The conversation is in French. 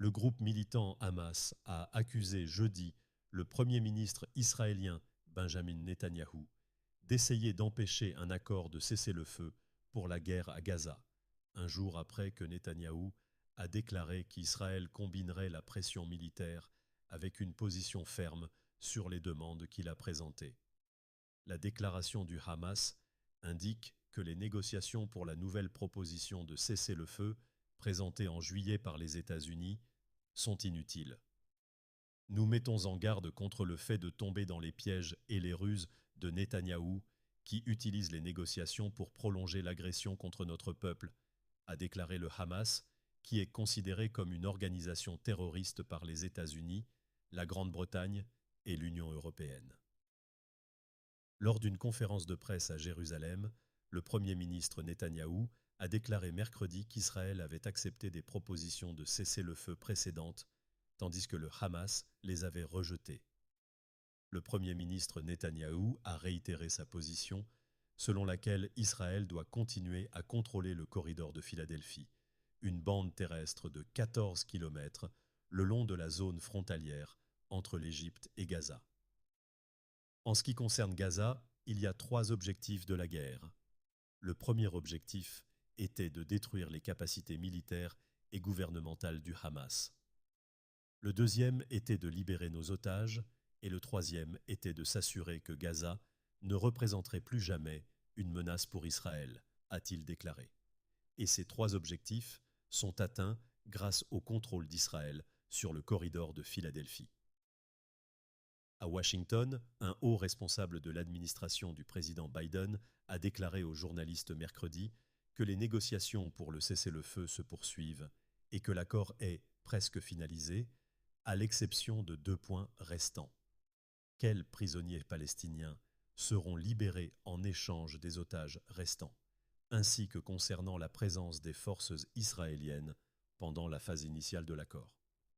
Le groupe militant Hamas a accusé jeudi le Premier ministre israélien Benjamin Netanyahou d'essayer d'empêcher un accord de cessez-le-feu pour la guerre à Gaza, un jour après que Netanyahou a déclaré qu'Israël combinerait la pression militaire avec une position ferme sur les demandes qu'il a présentées. La déclaration du Hamas indique que les négociations pour la nouvelle proposition de cessez-le-feu, présentée en juillet par les États-Unis, sont inutiles. Nous mettons en garde contre le fait de tomber dans les pièges et les ruses de Netanyahou, qui utilise les négociations pour prolonger l'agression contre notre peuple, a déclaré le Hamas, qui est considéré comme une organisation terroriste par les États-Unis, la Grande-Bretagne et l'Union européenne. Lors d'une conférence de presse à Jérusalem, le Premier ministre Netanyahou a déclaré mercredi qu'Israël avait accepté des propositions de cessez-le-feu précédentes, tandis que le Hamas les avait rejetées. Le Premier ministre Netanyahou a réitéré sa position, selon laquelle Israël doit continuer à contrôler le corridor de Philadelphie, une bande terrestre de 14 kilomètres le long de la zone frontalière entre l'Égypte et Gaza. En ce qui concerne Gaza, il y a 3 objectifs de la guerre. Le premier objectif était de détruire les capacités militaires et gouvernementales du Hamas. Le deuxième était de libérer nos otages, et le troisième était de s'assurer que Gaza ne représenterait plus jamais une menace pour Israël, a-t-il déclaré. Et ces 3 objectifs sont atteints grâce au contrôle d'Israël sur le corridor de Philadelphie. À Washington, un haut responsable de l'administration du président Biden a déclaré aux journalistes mercredi que les négociations pour le cessez-le-feu se poursuivent et que l'accord est presque finalisé, à l'exception de 2 points restants. Quels prisonniers palestiniens seront libérés en échange des otages restants, ainsi que concernant la présence des forces israéliennes pendant la phase initiale de l'accord?